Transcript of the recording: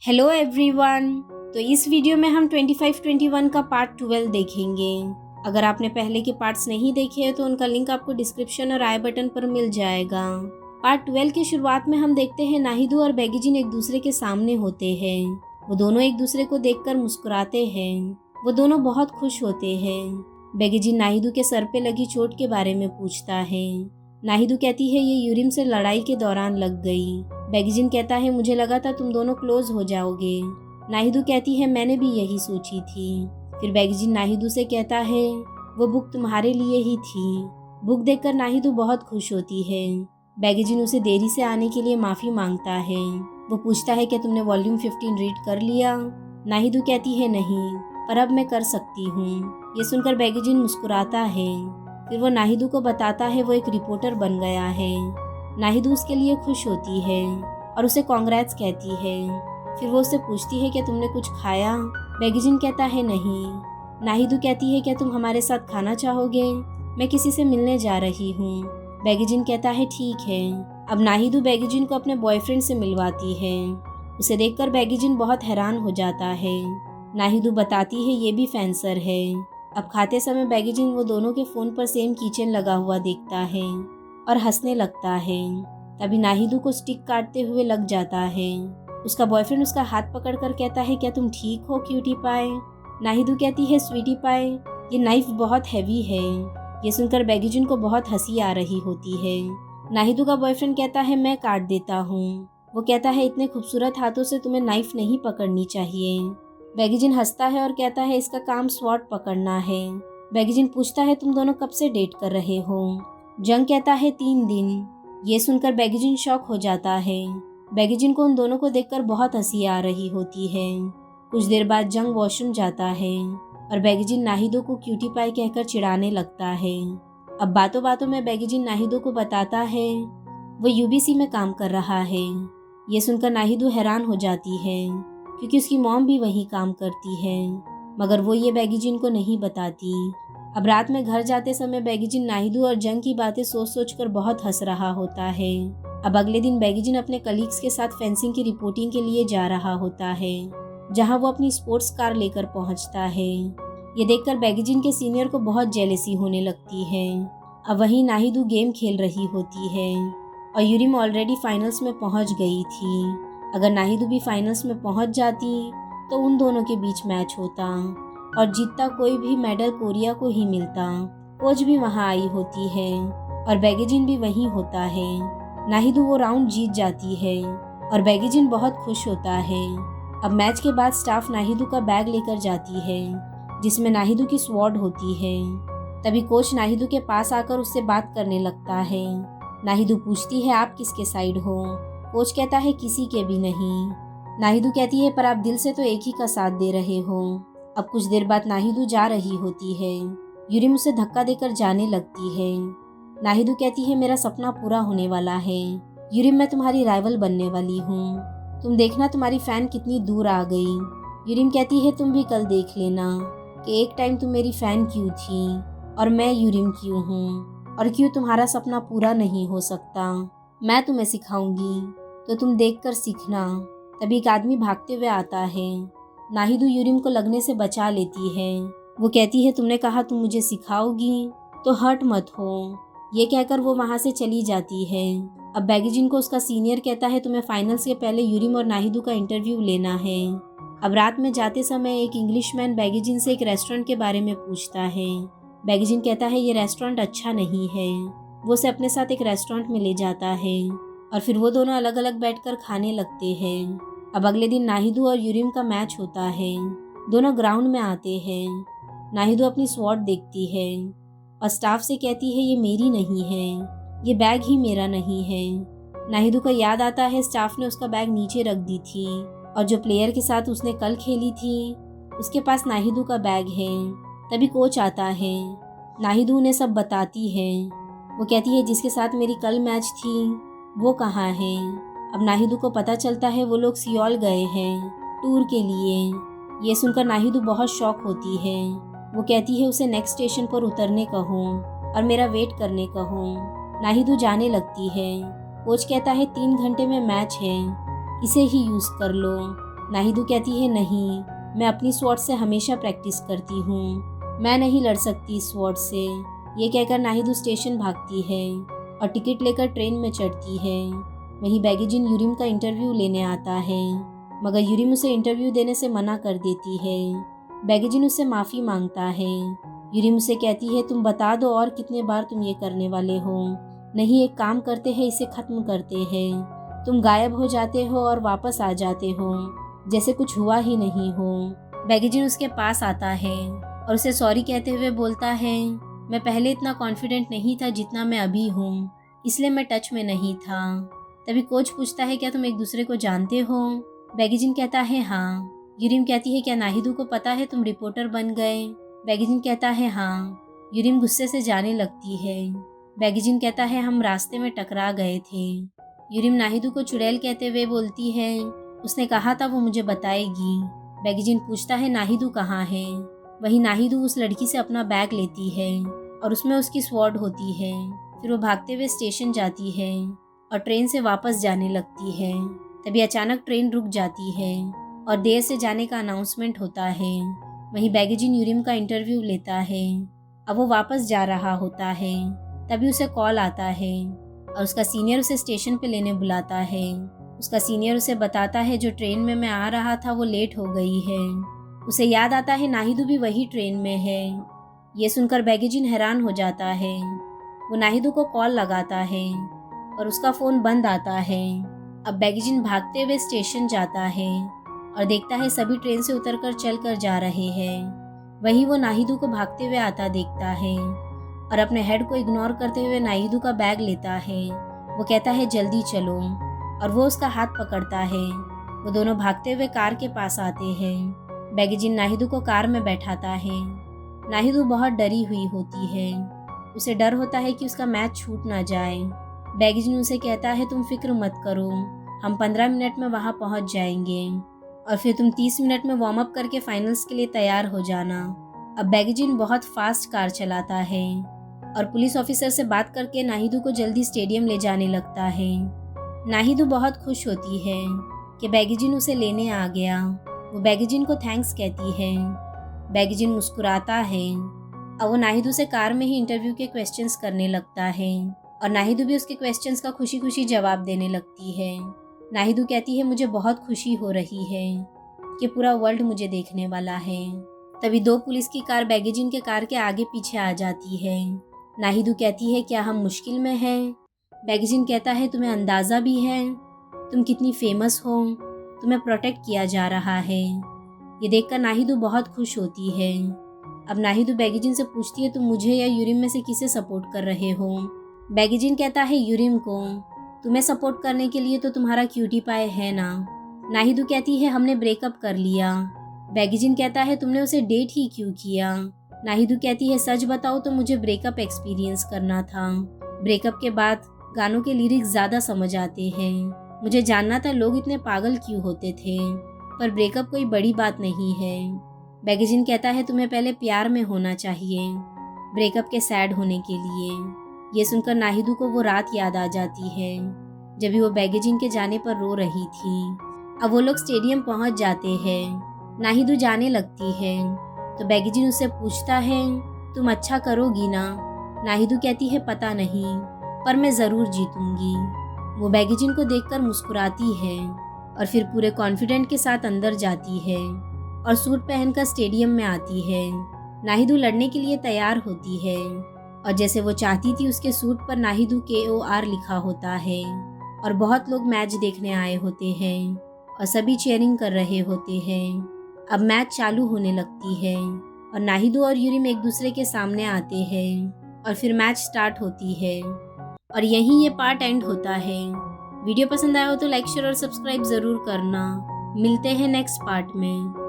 Hello everyone. तो इस video में हम 25-21 का पार्ट 12 देखेंगे। अगर आपने पहले के पार्ट्स नहीं देखे हैं तो उनका लिंक आपको डिस्क्रिप्शन और आई बटन पर मिल जाएगा। पार्ट 12 की शुरुआत में हम देखते हैं नाहिदो और बेगीजिन एक दूसरे के सामने होते हैं। वो दोनों एक दूसरे को देखकर मुस्कुराते हैं। वो दोनों बहुत खुश होते हैं। बेगीजिन नाहिदो के सर पे लगी चोट के बारे में पूछता है। नाहिदो कहती है ये यूरिम से लड़ाई के दौरान लग गई। बेगीजिन कहता है मुझे लगा था तुम दोनों क्लोज हो जाओगे। नाहिदो कहती है मैंने भी यही सोची थी। फिर बेगीजिन नाहिदो से कहता है वो बुक तुम्हारे लिए ही थी। बुक देखकर नाहिदो बहुत खुश होती है। बेगीजिन उसे देरी से आने के लिए माफी मांगता है। वो पूछता है क्या तुमने वॉल्यूम 15 रीड कर लिया। नाहिदो कहती है नहीं, पर अब मैं कर सकती हूँ। ये सुनकर बेगीजिन मुस्कुराता है। फिर वो नाहिदो को बताता है वो एक रिपोर्टर बन गया है। नाहिदो उसके लिए खुश होती है और उसे कांग्रेट्स कहती है। फिर वो उससे पूछती है क्या तुमने कुछ खाया। बेगीजिन कहता है नहीं। नाहिदो कहती है क्या तुम हमारे साथ खाना चाहोगे, मैं किसी से मिलने जा रही हूँ। बेगीजिन कहता है ठीक है। अब नाहिदो बेगीजिन को अपने बॉयफ्रेंड से मिलवाती है। उसे देखकर बेगीजिन बहुत हैरान हो जाता है। नाहिदो बताती है ये भी फेंसर है। अब खाते समय बेगीजिन वो दोनों के फोन पर सेम कीचेन लगा हुआ देखता है और हंसने लगता है। तभी नाहिदो को स्टिक काटते हुए लग जाता है। उसका बॉयफ्रेंड उसका हाथ पकड़कर कहता है क्या तुम ठीक हो क्यूटी पाए। नाहिदो कहती है स्वीटी पाए ये नाइफ बहुत हैवी है। ये सुनकर बेगीजिन को बहुत हंसी आ रही होती है। नाहिदो का बॉयफ्रेंड कहता है मैं काट देता हूँ। वो कहता है इतने खूबसूरत हाथों से तुम्हें नाइफ नहीं पकड़नी चाहिए। बेगीजिन हंसता है और कहता है इसका काम स्वॉर्ड पकड़ना है। बेगीजिन पूछता है तुम दोनों कब से डेट कर रहे हो। जंग कहता है 3 दिन। ये सुनकर बेगीजिन शॉक हो जाता है। बेगीजिन को उन दोनों को देखकर बहुत हंसी आ रही होती है। कुछ देर बाद जंग वॉशरूम जाता है और बेगीजिन नाहिदो को क्यूटी पाई कहकर चिढ़ाने लगता है। अब बातों बातों में बेगीजिन नाहिदो को बताता है वो यूबीसी में काम कर रहा है। ये सुनकर नाहिदो हैरान हो जाती है क्योंकि उसकी मॉम भी वहीं काम करती है, मगर वो ये बेगीजिन को नहीं बताती। अब रात में घर जाते समय बेगीजिन नाहिदो और जंग की बातें सोच सोच कर बहुत हंस रहा होता है। अब अगले दिन बेगीजिन अपने कलीग्स के साथ फेंसिंग की रिपोर्टिंग के लिए जा रहा होता है, जहां वो अपनी स्पोर्ट्स कार लेकर पहुंचता है। ये देखकर बेगीजिन के सीनियर को बहुत जेलेसी होने लगती है। अब वहीं नाहिदो गेम खेल रही होती है और यूरिम ऑलरेडी फाइनल्स में पहुंच गई थी। अगर नाहिदो भी फाइनल्स में पहुंच जाती तो उन दोनों के बीच मैच होता और जीतता कोई भी मेडल कोरिया को ही मिलता। कोच भी वहां आई होती है और बेगीजिन भी वहीं होता है। नाहिदो वो राउंड जीत जाती है और बेगीजिन बहुत खुश होता है। अब मैच के बाद स्टाफ नाहिदो का बैग लेकर जाती है जिसमें नाहिदो की स्वॉर्ड होती है। तभी कोच नाहिदो के पास आकर उससे बात करने लगता है। नाहिदो पूछती है आप किसके साइड हो। कोच कहता है किसी के भी नहीं। नाहिदो कहती है पर आप दिल से तो एक ही का साथ दे रहे हो। अब कुछ देर बाद नाहिदो जा रही होती है। यूरिम उसे धक्का देकर जाने लगती है। नाहिदो कहती है मेरा सपना पूरा होने वाला है। यूरिम मैं तुम्हारी राइवल बनने वाली हूँ। तुम देखना तुम्हारी फैन कितनी दूर आ गई। यूरिम कहती है तुम भी कल देख लेना कि एक टाइम तुम मेरी फैन क्यों थी और मैं यूरिम क्यों हूँ और क्यों तुम्हारा सपना पूरा नहीं हो सकता। मैं तुम्हें सिखाऊंगी तो तुम देखकर सीखना। तभी एक आदमी भागते हुए आता है। नाहिदो यूरिम को लगने से बचा लेती है। वो कहती है तुमने कहा तुम मुझे सिखाओगी तो हर्ट मत हो। ये कहकर वो वहां से चली जाती है। अब बेगीजिन को उसका सीनियर कहता है तुम्हें फाइनल्स के पहले यूरिम और नाहिदो का इंटरव्यू लेना है। अब रात में जाते समय एक इंग्लिशमैन बेगीजिन से एक रेस्टोरेंट के बारे में पूछता है। बेगीजिन कहता है ये रेस्टोरेंट अच्छा नहीं है। वो उसे अपने साथ एक रेस्टोरेंट में ले जाता है और फिर वो दोनों अलग अलग बैठकर खाने लगते हैं। अब अगले दिन नाहिदो और यूरिम का मैच होता है। दोनों ग्राउंड में आते हैं। नाहिदो अपनी स्वॉर्ड देखती है और स्टाफ से कहती है ये मेरी नहीं है, ये बैग ही मेरा नहीं है। नाहिदो को याद आता है स्टाफ ने उसका बैग नीचे रख दी थी और जो प्लेयर के साथ उसने कल खेली थी उसके पास नाहिदो का बैग है। तभी कोच आता है। नाहिदो उन्हें सब बताती है। वो कहती है जिसके साथ मेरी कल मैच थी वो कहाँ है। अब नाहिदो को पता चलता है वो लोग सियोल गए हैं टूर के लिए। ये सुनकर नाहिदो बहुत शॉक होती है। वो कहती है उसे नेक्स्ट स्टेशन पर उतरने कहो और मेरा वेट करने कहो। नाहिदो जाने लगती है। कोच कहता है 3 घंटे में मैच है, इसे ही यूज कर लो। नाहिदू कहती है नहीं, मैं अपनी स्वॉर्ड से हमेशा प्रैक्टिस करती हूँ, मैं नहीं लड़ सकती इस स्वॉर्ड से। ये कहकर नाहिदू स्टेशन भागती है और टिकट लेकर ट्रेन में चढ़ती है। वहीं बैगेजिन यूरिम का इंटरव्यू लेने आता है, मगर यूरिम उसे इंटरव्यू देने से मना कर देती है। बैगेजिन उससे माफ़ी मांगता है। यूरिम उसे कहती है तुम बता दो और कितने बार तुम ये करने वाले हो, नहीं एक काम करते हैं, इसे ख़त्म करते हैं। तुम गायब हो जाते हो और वापस आ जाते हो जैसे कुछ हुआ ही नहीं हो। बैगेजिन उसके पास आता है और उसे सॉरी कहते हुए बोलता है मैं पहले इतना कॉन्फिडेंट नहीं था जितना मैं अभी हूँ, इसलिए मैं टच में नहीं था। तभी कोच पूछता है क्या तुम एक दूसरे को जानते हो? बैगेजिन कहता है हाँ। यूरिम कहती है क्या नाहिदू को पता है तुम रिपोर्टर बन गए? बैगेजिन कहता है हाँ। यूरिम गुस्से से जाने लगती है। बैगेजिन कहता है हम रास्ते में टकरा गए थे। यूरिम नाहिदू को चुड़ैल कहते हुए बोलती है उसने कहा था वो मुझे बताएगी। बैगेजिन पूछता है नाहिदू कहाँ है? वहीं नाहिदू उस लड़की से अपना बैग लेती है और उसमें उसकी स्वॉर्ड होती है। फिर वो भागते हुए स्टेशन जाती है और ट्रेन से वापस जाने लगती है। तभी अचानक ट्रेन रुक जाती है और देर से जाने का अनाउंसमेंट होता है। वहीं बैगेजिन यूरिम का इंटरव्यू लेता है। अब वो वापस जा रहा होता है, तभी उसे कॉल आता है और उसका सीनियर उसे स्टेशन पे लेने बुलाता है। उसका सीनियर उसे बताता है जो ट्रेन में मैं आ रहा था वो लेट हो गई है। उसे याद आता है नाहिदू भी वही ट्रेन में है। ये सुनकर बैगेजिन हैरान हो जाता है। वो नाहिदू को कॉल लगाता है और उसका फ़ोन बंद आता है। अब बैगेजिन भागते हुए स्टेशन जाता है और देखता है सभी ट्रेन से उतरकर चलकर जा रहे हैं। वहीं वो नाहिदू को भागते हुए आता देखता है और अपने हेड को इग्नोर करते हुए नाहिदू का बैग लेता है। वो कहता है जल्दी चलो और वो उसका हाथ पकड़ता है। वो दोनों भागते हुए कार के पास आते हैं। बैगेजिन नाहिदू को कार में बैठाता है। नाहिदू बहुत डरी हुई होती है। उसे डर होता है कि उसका मैच छूट ना जाए। बैगेजिन उसे कहता है तुम फिक्र मत करो, हम 15 मिनट में वहाँ पहुँच जाएंगे और फिर तुम 30 मिनट में वार्म अप करके फाइनल्स के लिए तैयार हो जाना। अब बैगेजिन बहुत फास्ट कार चलाता है और पुलिस ऑफिसर से बात करके नाहिदू को जल्दी स्टेडियम ले जाने लगता है। नाहिदू बहुत खुश होती है कि बैगेजिन उसे लेने आ गया। वो बैगेजिन को थैंक्स कहती है। बैगेजिन मुस्कुराता है। अब वो नाहिदू से कार में ही इंटरव्यू के क्वेश्चंस करने लगता है और नाहिदू भी उसके क्वेश्चंस का खुशी खुशी जवाब देने लगती है। नाहिदू कहती है मुझे बहुत खुशी हो रही है कि पूरा वर्ल्ड मुझे देखने वाला है। तभी 2 पुलिस की कार बैगेजिन के कार के आगे पीछे आ जाती है। नाहिदू कहती है क्या हम मुश्किल में हैं? बैगेजिन कहता है तुम्हें अंदाज़ा भी है तुम कितनी फेमस हो, तुम्हें प्रोटेक्ट किया जा रहा है। ये देखकर नाहिदू बहुत खुश होती है। अब नाहिदू बैगेजिन से पूछती है तुम मुझे या यूरिम में से किसे सपोर्ट कर रहे हो? बैगेजिन कहता है यूरिम को। तुम्हें सपोर्ट करने के लिए तो तुम्हारा क्यूटी पाई है ना। नाहिदू कहती है हमने ब्रेकअप कर लिया। बैगेजिन कहता है तुमने उसे डेट ही क्यों किया? नाहिदू कहती है सच बताओ तो मुझे ब्रेकअप एक्सपीरियंस करना था। ब्रेकअप के बाद गानों के लिरिक्स ज़्यादा समझ आते हैं। मुझे जानना था लोग इतने पागल क्यों होते थे, पर ब्रेकअप कोई बड़ी बात नहीं है। बैगेजिन कहता है तुम्हें पहले प्यार में होना चाहिए ब्रेकअप के सैड होने के लिए। ये सुनकर नाहिदू को वो रात याद आ जाती है जब भी वो बैगेजिन के जाने पर रो रही थी। अब वो लोग स्टेडियम पहुंच जाते हैं। नाहिदू जाने लगती है तो बैगेजिन उससे पूछता है तुम अच्छा करोगी ना? नाहिदू कहती है पता नहीं, पर मैं ज़रूर जीतूंगी। वो बैगेजिन को देखकर मुस्कुराती है और फिर पूरे कॉन्फिडेंट के साथ अंदर जाती है और सूट पहनकर स्टेडियम में आती है। नाहिदू लड़ने के लिए तैयार होती है और जैसे वो चाहती थी उसके सूट पर नाहिदू KOR लिखा होता है और बहुत लोग मैच देखने आए होते हैं और सभी चीयरिंग कर रहे होते हैं। अब मैच चालू होने लगती है और नाहिदू और यूरिम एक दूसरे के सामने आते हैं और फिर मैच स्टार्ट होती है और यहीं ये पार्ट एंड होता है। वीडियो पसंद आया हो तो लाइक शेयर और सब्सक्राइब ज़रूर करना। मिलते हैं नेक्स्ट पार्ट में।